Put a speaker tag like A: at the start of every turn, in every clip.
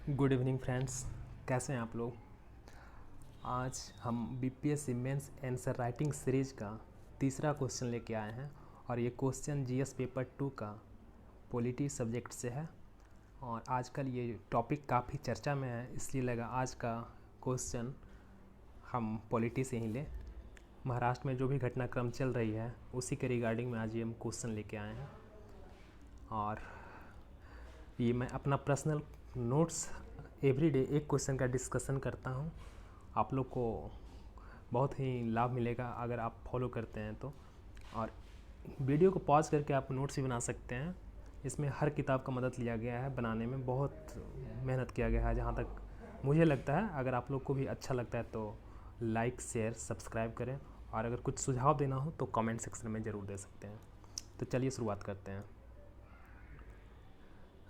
A: Good evening friends, कैसे हैं आप लोग। आज हम BPSC mains answer writing series का तीसरा क्वेश्चन लेके आए हैं और ये क्वेश्चन जीएस पेपर 2 का पॉलिटी सब्जेक्ट से है। और आजकल ये टॉपिक काफ़ी चर्चा में है, इसलिए लगा आज का क्वेश्चन हम पॉलिटी से ही लें। महाराष्ट्र में जो भी घटनाक्रम चल रही है उसी के रिगार्डिंग में आज ये हम क्वेश्चन लेके आए हैं। और ये मैं अपना पर्सनल नोट्स एवरीडे एक क्वेश्चन का डिस्कशन करता हूँ। आप लोग को बहुत ही लाभ मिलेगा अगर आप फॉलो करते हैं तो। और वीडियो को पॉज करके आप नोट्स भी बना सकते हैं। इसमें हर किताब का मदद लिया गया है, बनाने में बहुत मेहनत किया गया है जहाँ तक मुझे लगता है। अगर आप लोग को भी अच्छा लगता है तो लाइक शेयर सब्सक्राइब करें, और अगर कुछ सुझाव देना हो तो कमेंट सेक्शन में ज़रूर दे सकते हैं। तो चलिए शुरुआत करते हैं।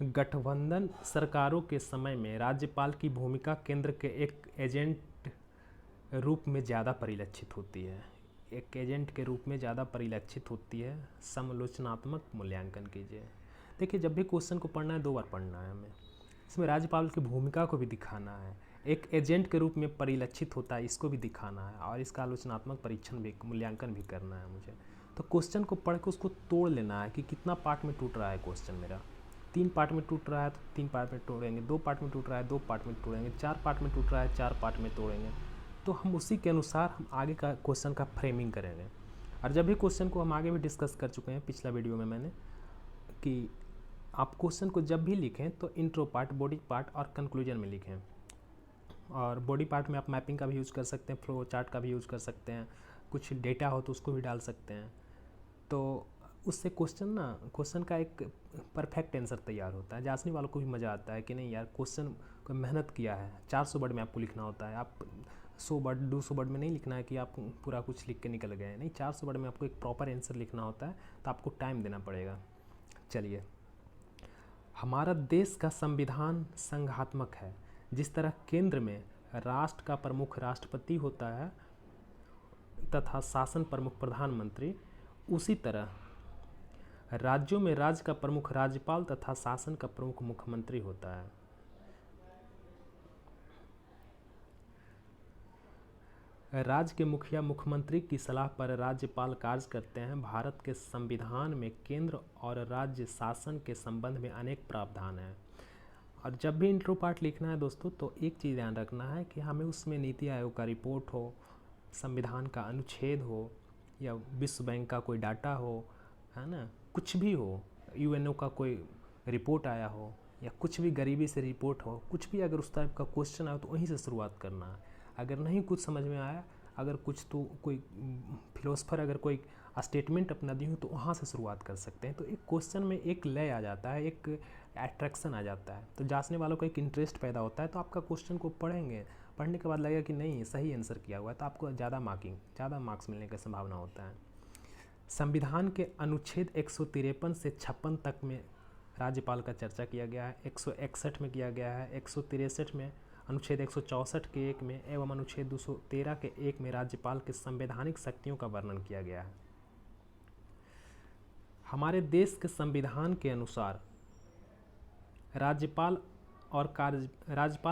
A: गठबंधन सरकारों के समय में राज्यपाल की भूमिका केंद्र के एक एजेंट रूप में ज़्यादा परिलक्षित होती है। एक एजेंट के रूप में ज़्यादा परिलक्षित होती है। समालोचनात्मक मूल्यांकन कीजिए। देखिए, जब भी क्वेश्चन को पढ़ना है 2 बार पढ़ना है हमें। इसमें राज्यपाल की भूमिका को भी दिखाना है, एक एजेंट के रूप में परिलक्षित होता है इसको भी दिखाना है, और इसका आलोचनात्मक परीक्षण भी मूल्यांकन भी करना है मुझे। तो क्वेश्चन को पढ़ के उसको तोड़ लेना है कि कितना पार्ट में टूट रहा है क्वेश्चन मेरा। 3 पार्ट में टूट रहा है तो 3 पार्ट में तोड़ेंगे, 2 पार्ट में टूट रहा है 2 पार्ट में तोड़ेंगे, 4 पार्ट में टूट रहा है 4 पार्ट में तोड़ेंगे। तो हम उसी के अनुसार हम आगे का क्वेश्चन का फ्रेमिंग करेंगे। और जब भी क्वेश्चन को हम आगे भी डिस्कस कर चुके हैं पिछला वीडियो में मैंने, कि आप क्वेश्चन को जब भी लिखें तो इंट्रो पार्ट, बॉडी पार्ट और कंक्लूजन में लिखें। और बॉडी पार्ट में आप मैपिंग का भी यूज़ कर सकते हैं, फ्लो चार्ट का भी यूज़ कर सकते हैं, कुछ डेटा हो तो उसको भी डाल सकते हैं। तो उससे क्वेश्चन का एक परफेक्ट आंसर तैयार होता है। जांचने वालों को भी मज़ा आता है कि नहीं यार, क्वेश्चन को मेहनत किया है। 400 वर्ड में आपको लिखना होता है, आप 100 वर्ड 200 वर्ड में नहीं लिखना है कि आप पूरा कुछ लिख के निकल गए। नहीं, 400 वर्ड में आपको एक प्रॉपर आंसर लिखना होता है, तो आपको टाइम देना पड़ेगा। चलिए, हमारा देश का संविधान संघात्मक है। जिस तरह केंद्र में राष्ट्र का प्रमुख राष्ट्रपति होता है तथा शासन प्रमुख प्रधानमंत्री, उसी तरह राज्यों में राज्य का प्रमुख राज्यपाल तथा शासन का प्रमुख मुख्यमंत्री होता है। राज्य के मुखिया मुख्यमंत्री की सलाह पर राज्यपाल कार्य करते हैं। भारत के संविधान में केंद्र और राज्य शासन के संबंध में अनेक प्रावधान हैं। और जब भी इंट्रो पार्ट लिखना है दोस्तों, तो एक चीज़ ध्यान रखना है कि हमें उसमें नीति आयोग का रिपोर्ट हो, संविधान का अनुच्छेद हो, या विश्व बैंक का कोई डाटा हो, है ना, कुछ भी हो, यूएनओ का कोई रिपोर्ट आया हो, या कुछ भी गरीबी से रिपोर्ट हो, कुछ भी अगर उस टाइप का क्वेश्चन आए तो वहीं से शुरुआत करना है। अगर नहीं कुछ समझ में आया, अगर कुछ तो कोई फिलोसफर अगर कोई स्टेटमेंट अपना दी हो तो वहाँ से शुरुआत कर सकते हैं। तो एक क्वेश्चन में एक लय आ जाता है, एक अट्रैक्शन आ जाता है, तो जांचने वालों को एक इंटरेस्ट पैदा होता है। तो आपका क्वेश्चन को पढ़ेंगे, पढ़ने के बाद लगेगा कि नहीं सही आंसर किया हुआ है, तो आपको ज़्यादा मार्क्स मिलने की संभावना होता है। संविधान के अनुच्छेद 153 से 56 तक में राज्यपाल का चर्चा किया गया है, 161 में किया गया है, 163 में, अनुच्छेद 164 के 1 में एवं अनुच्छेद 213 के 1 में राज्यपाल के संवैधानिक शक्तियों का वर्णन किया गया है। हमारे देश के संविधान के अनुसार राज्यपाल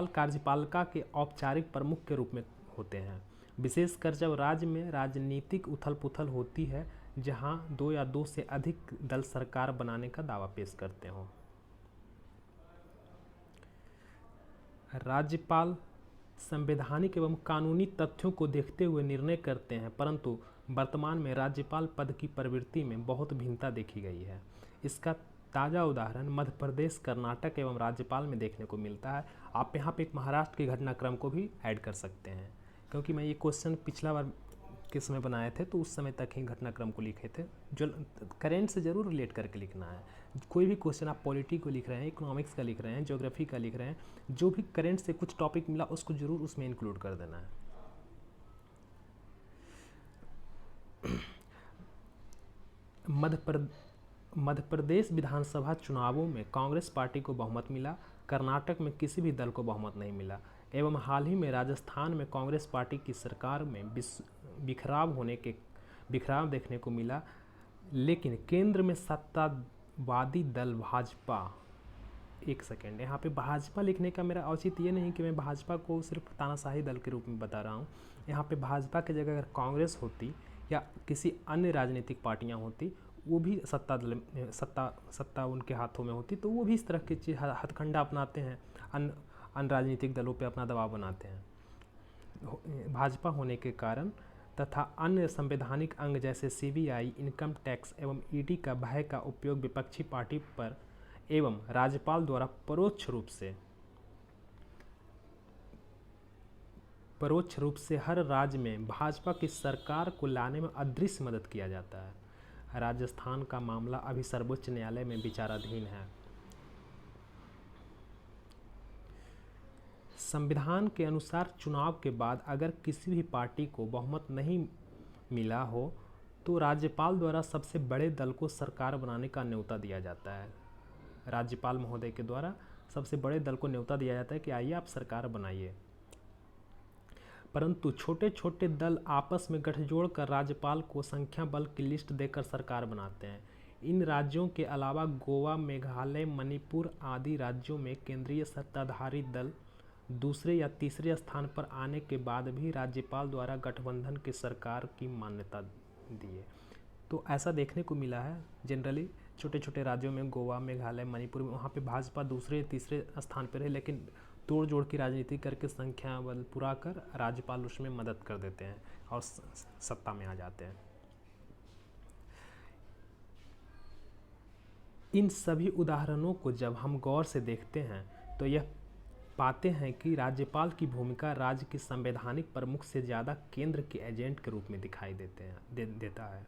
A: कार्यपालिका के औपचारिक प्रमुख के रूप में होते हैं, विशेषकर जब राज्य में राजनीतिक उथल पुथल होती है, जहां 2 या 2 से अधिक दल सरकार बनाने का दावा पेश करते हों। राज्यपाल संवैधानिक एवं कानूनी तथ्यों को देखते हुए निर्णय करते हैं, परंतु वर्तमान में राज्यपाल पद की प्रवृत्ति में बहुत भिन्नता देखी गई है। इसका ताज़ा उदाहरण मध्य प्रदेश, कर्नाटक एवं राज्यपाल में देखने को मिलता है। आप यहाँ पे एक महाराष्ट्र के घटनाक्रम को भी ऐड कर सकते हैं, क्योंकि मैं ये क्वेश्चन पिछला बार के समय बनाए थे तो उस समय तक ही घटनाक्रम को लिखे थे। जो करेंट से ज़रूर रिलेट करके लिखना है। कोई भी क्वेश्चन आप पॉलिटी को लिख रहे हैं, इकोनॉमिक्स का लिख रहे हैं, ज्योग्राफी का लिख रहे हैं, जो भी करेंट से कुछ टॉपिक मिला उसको ज़रूर उसमें इंक्लूड कर देना है। मध्य प्रदेश विधानसभा चुनावों में कांग्रेस पार्टी को बहुमत मिला, कर्नाटक में किसी भी दल को बहुमत नहीं मिला, एवं हाल ही में राजस्थान में कांग्रेस पार्टी की सरकार में बिखराव देखने को मिला। लेकिन केंद्र में सत्तावादी दल भाजपा एक सेकेंड, यहाँ पे भाजपा लिखने का मेरा औचित्य ये नहीं कि मैं भाजपा को सिर्फ तानाशाही दल के रूप में बता रहा हूँ। यहाँ पे भाजपा की जगह अगर कांग्रेस होती या किसी अन्य राजनीतिक पार्टियाँ होती, वो भी सत्ता उनके हाथों में होती, तो वो भी इस तरह की चीज़ हथकंडा अपनाते हैं, अन्य राजनीतिक दलों पे अपना दबाव बनाते हैं। भाजपा होने के कारण तथा अन्य संवैधानिक अंग जैसे सीबीआई, इनकम टैक्स एवं ईडी का भय का उपयोग विपक्षी पार्टी पर एवं राज्यपाल द्वारा परोक्ष रूप से हर राज्य में भाजपा की सरकार को लाने में अदृश्य मदद किया जाता है। राजस्थान का मामला अभी सर्वोच्च न्यायालय में विचाराधीन है। संविधान के अनुसार चुनाव के बाद अगर किसी भी पार्टी को बहुमत नहीं मिला हो तो राज्यपाल द्वारा सबसे बड़े दल को सरकार बनाने का न्योता दिया जाता है। राज्यपाल महोदय के द्वारा सबसे बड़े दल को न्योता दिया जाता है कि आइए आप सरकार बनाइए। परंतु छोटे छोटे दल आपस में गठजोड़ कर राज्यपाल को संख्या बल की लिस्ट देकर सरकार बनाते हैं। इन राज्यों के अलावा गोवा, मेघालय, मणिपुर आदि राज्यों में केंद्रीय सत्ताधारी दल दूसरे या तीसरे स्थान पर आने के बाद भी राज्यपाल द्वारा गठबंधन की सरकार की मान्यता दिए। तो ऐसा देखने को मिला है जनरली छोटे छोटे राज्यों में, गोवा, मेघालय, मणिपुर में, वहाँ पे भाजपा दूसरे तीसरे स्थान पर है, लेकिन तोड़ जोड़ की राजनीति करके संख्या बल पूरा कर राज्यपाल उसमें मदद कर देते हैं और सत्ता में आ जाते हैं। इन सभी उदाहरणों को जब हम गौर से देखते हैं तो यह पाते हैं कि राज्यपाल की भूमिका राज्य के संवैधानिक प्रमुख से ज़्यादा केंद्र के एजेंट के रूप में दिखाई देता है।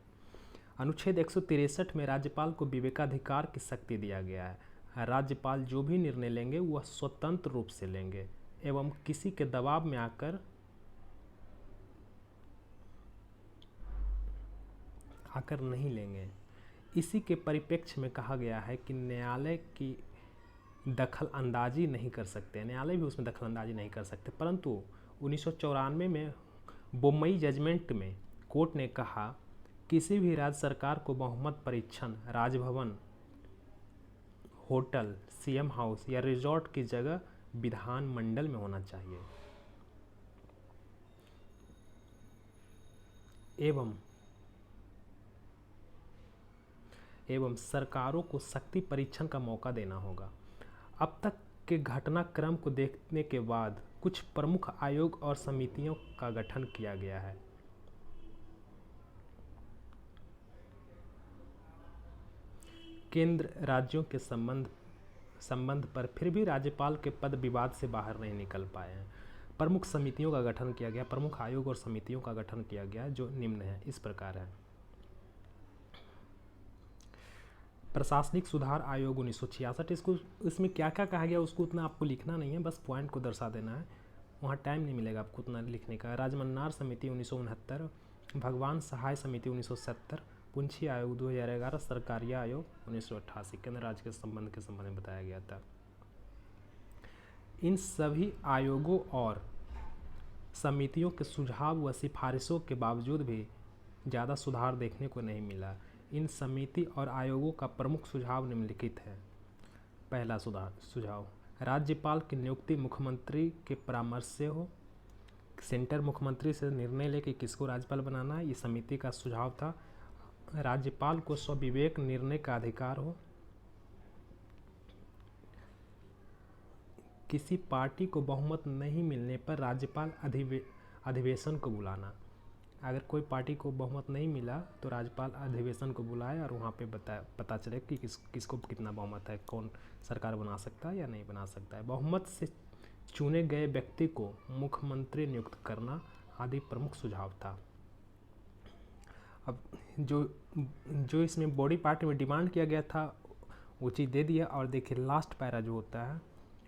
A: अनुच्छेद 163 में राज्यपाल को विवेकाधिकार की शक्ति दिया गया है। राज्यपाल जो भी निर्णय लेंगे वह स्वतंत्र रूप से लेंगे एवं किसी के दबाव में आकर नहीं लेंगे। इसी के परिप्रेक्ष्य में कहा गया है कि न्यायालय की दखल अंदाजी नहीं कर सकते, न्यायालय भी उसमें दखल अंदाजी नहीं कर सकते। परंतु 1994 में बोम्मई जजमेंट में कोर्ट ने कहा किसी भी राज्य सरकार को बहुमत परीक्षण राजभवन, होटल, सीएम हाउस या रिजॉर्ट की जगह विधानमंडल में होना चाहिए एवं सरकारों को शक्ति परीक्षण का मौका देना होगा। अब तक के घटनाक्रम को देखने के बाद कुछ प्रमुख आयोग और समितियों का गठन किया गया है। केंद्र राज्यों के संबंध पर फिर भी राज्यपाल के पद विवाद से बाहर नहीं निकल पाए हैं। प्रमुख समितियों का गठन किया गया, प्रमुख आयोग और समितियों का गठन किया गया जो निम्न है, इस प्रकार है। प्रशासनिक सुधार आयोग 1966, इसमें क्या क्या कहा गया उसको उतना आपको लिखना नहीं है, बस पॉइंट को दर्शा देना है, वहाँ टाइम नहीं मिलेगा आपको उतना लिखने का। राजमन्नार समिति 1969, भगवान सहाय समिति 1970, पुंछी आयोग 2011, सरकारिया आयोग 1988 केंद्र राज्य के संबंध में बताया गया था। इन सभी आयोगों और समितियों के सुझाव व सिफारिशों के बावजूद भी ज़्यादा सुधार देखने को नहीं मिला। इन समिति और आयोगों का प्रमुख सुझाव निम्नलिखित है। पहला सुझाव, राज्यपाल की नियुक्ति मुख्यमंत्री के परामर्श से हो। सेंटर मुख्यमंत्री से निर्णय ले कि किसको राज्यपाल बनाना है, ये समिति का सुझाव था। राज्यपाल को स्वविवेक निर्णय का अधिकार हो। किसी पार्टी को बहुमत नहीं मिलने पर राज्यपाल अधिवेशन को बुलाना। अगर कोई पार्टी को बहुमत नहीं मिला तो राज्यपाल अधिवेशन को बुलाए और वहाँ पे पता चले कि किसको कितना बहुमत है, कौन सरकार बना सकता है या नहीं बना सकता है। बहुमत से चुने गए व्यक्ति को मुख्यमंत्री नियुक्त करना आदि प्रमुख सुझाव था। अब जो इसमें बॉडी पार्ट में डिमांड किया गया था वो चीज़ दे दिया। और देखिए लास्ट पैरा जो होता है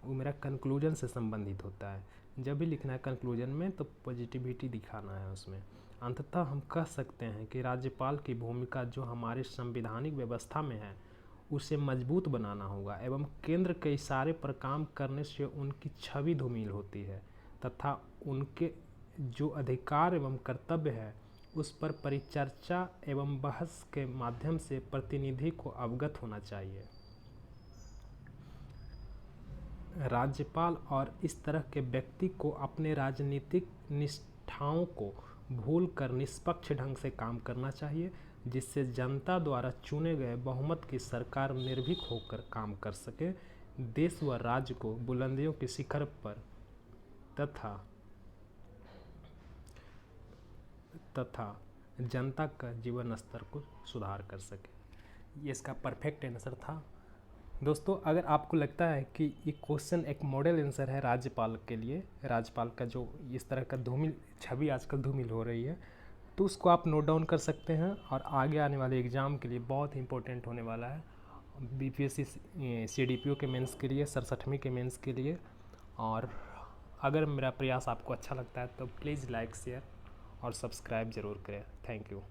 A: वो मेरा कंक्लूजन से संबंधित होता है। जब भी लिखना है कंक्लूजन में तो पॉजिटिविटी दिखाना है उसमें। अंततः हम कह सकते हैं कि राज्यपाल की भूमिका जो हमारे संवैधानिक व्यवस्था में है उसे मजबूत बनाना होगा एवं केंद्र के इशारे पर काम करने से उनकी छवि धूमिल होती है तथा उनके जो अधिकार एवं कर्तव्य है उस पर परिचर्चा एवं बहस के माध्यम से प्रतिनिधि को अवगत होना चाहिए। राज्यपाल और इस तरह के व्यक्ति को अपने राजनीतिक निष्ठाओं को भूलकर निष्पक्ष ढंग से काम करना चाहिए, जिससे जनता द्वारा चुने गए बहुमत की सरकार निर्भीक होकर काम कर सके, देश व राज्य को बुलंदियों के शिखर पर तथा जनता का जीवन स्तर को सुधार कर सके। ये इसका परफेक्ट आंसर था। दोस्तों, अगर आपको लगता है कि ये क्वेश्चन एक मॉडल आंसर है राज्यपाल के लिए, राज्यपाल का जो इस तरह का धूमिल छवि आजकल धूमिल हो रही है, तो उसको आप नोट डाउन कर सकते हैं और आगे आने वाले एग्ज़ाम के लिए बहुत इंपॉर्टेंट होने वाला है। बीपीएससी सीडीपीओ के मेंस के लिए, 67वीं के मेंस के लिए। और अगर मेरा प्रयास आपको अच्छा लगता है तो प्लीज़ लाइक, शेयर और सब्सक्राइब ज़रूर करें। Thank you.